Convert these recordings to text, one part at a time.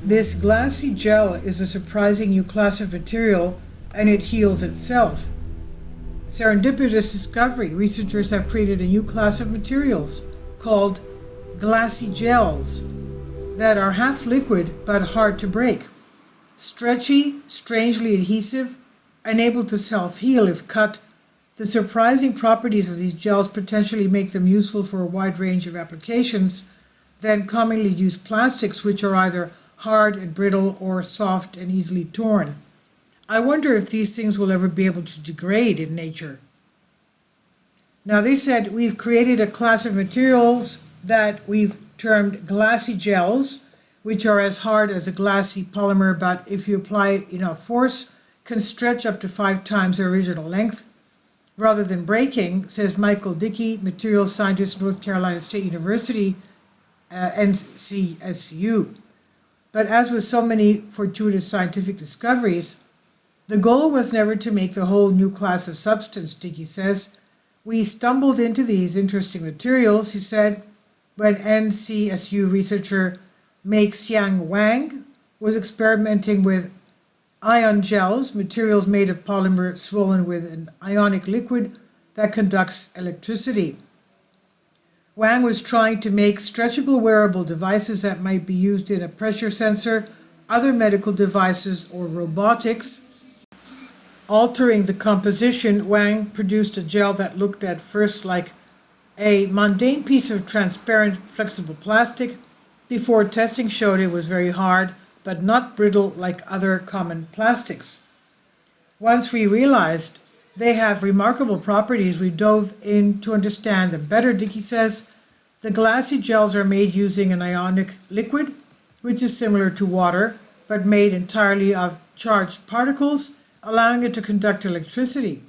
This glassy gel is a surprising new class of material, and it heals itself. Serendipitous discovery. Researchers have created a new class of materials called glassy gels that are half liquid but hard to break. Stretchy, strangely adhesive, and able to self-heal if cut. The surprising properties of these gels potentially make them useful for a wide range of applications than commonly used plastics, which are either hard and brittle or soft and easily torn. I wonder if these things will ever be able to degrade in nature. Now, they said we've created a class of materials that we've termed glassy gels, which are as hard as a glassy polymer, but if you apply enough force, can stretch up to 5 times their original length. Rather than breaking, says Michael Dickey, materials scientist, North Carolina State University, NCSU. But as with so many fortuitous scientific discoveries, the goal was never to make the whole new class of substance, Dickey says. We stumbled into these interesting materials, he said, when NCSU researcher Meixiang Wang was experimenting with ion gels, materials made of polymer swollen with an ionic liquid that conducts electricity. Wang was trying to make stretchable wearable devices that might be used in a pressure sensor, other medical devices, or robotics. Altering the composition, Wang produced a gel that looked at first like a mundane piece of transparent, flexible plastic. Before testing showed it was very hard, but not brittle like other common plastics. Once we realized they have remarkable properties, we dove in to understand them better, Dickey says. The glassy gels are made using an ionic liquid, which is similar to water, but made entirely of charged particles, allowing it to conduct electricity.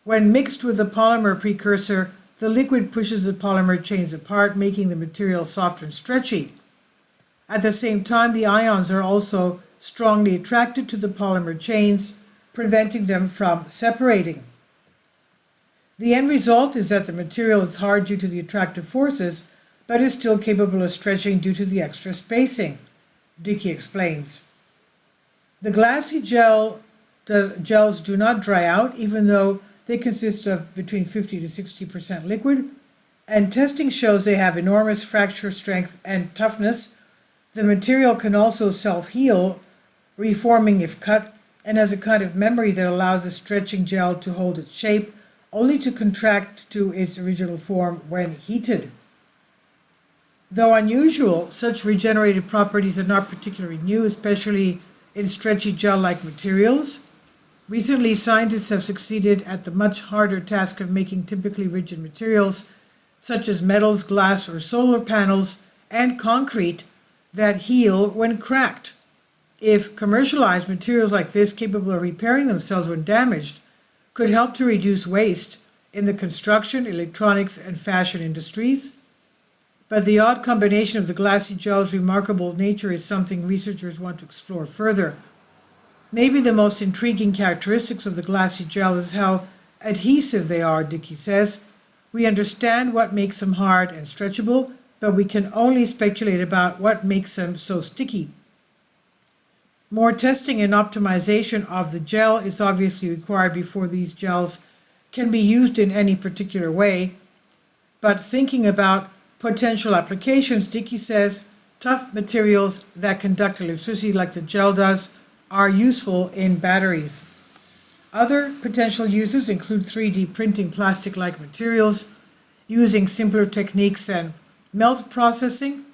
When mixed with a polymer precursor, the liquid pushes the polymer chains apart, making the material soft and stretchy. At the same time, the ions are also strongly attracted to the polymer chains, preventing them from separating. The end result is that the material is hard due to the attractive forces, but is still capable of stretching due to the extra spacing, Dickey explains. The glassy gels do not dry out, even though they consist of between 50 to 60% liquid, and testing shows they have enormous fracture strength and toughness. The material can also self-heal, reforming if cut, and has a kind of memory that allows a stretching gel to hold its shape, only to contract to its original form when heated. Though unusual, such regenerative properties are not particularly new, especially in stretchy gel-like materials. Recently, scientists have succeeded at the much harder task of making typically rigid materials, such as metals, glass, or solar panels, and concrete, that heal when cracked. If commercialized, materials like this, capable of repairing themselves when damaged, could help to reduce waste in the construction, electronics, and fashion industries. But the odd combination of the glassy gel's remarkable nature is something researchers want to explore further. Maybe the most intriguing characteristics of the glassy gel is how adhesive they are, Dickey says. We understand what makes them hard and stretchable, but we can only speculate about what makes them so sticky. More testing and optimization of the gel is obviously required before these gels can be used in any particular way. But thinking about potential applications, Dickey says tough materials that conduct electricity like the gel does are useful in batteries. Other potential uses include 3D printing plastic-like materials, using simpler techniques and melt processing,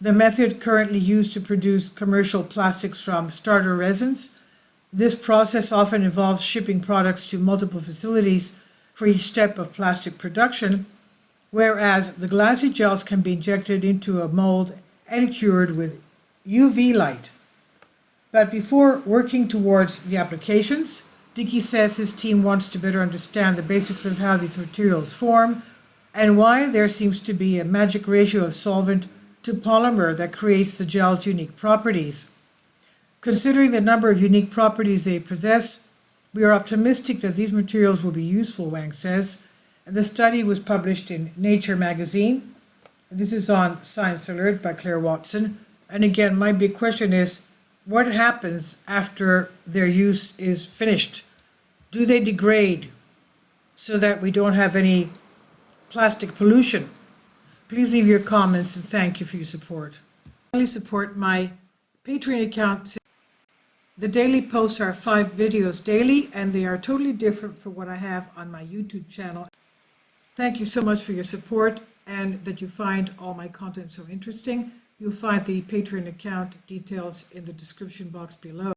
the method currently used to produce commercial plastics from starter resins. This process often involves shipping products to multiple facilities for each step of plastic production, whereas the glassy gels can be injected into a mold and cured with UV light. But before working towards the applications, Dickey says his team wants to better understand the basics of how these materials form and why there seems to be a magic ratio of solvent to polymer that creates the gel's unique properties. Considering the number of unique properties they possess, we are optimistic that these materials will be useful, Wang says. And the study was published in Nature magazine. This is on Science Alert by Claire Watson. And again, my big question is, what happens after their use is finished? Do they degrade so that we don't have any plastic pollution? Please leave your comments and thank you for your support. Finally, support my Patreon account. The daily posts are 5 videos daily, and they are totally different from what I have on my YouTube channel. Thank you so much for your support and that you find all my content so interesting. You'll find the Patreon account details in the description box below.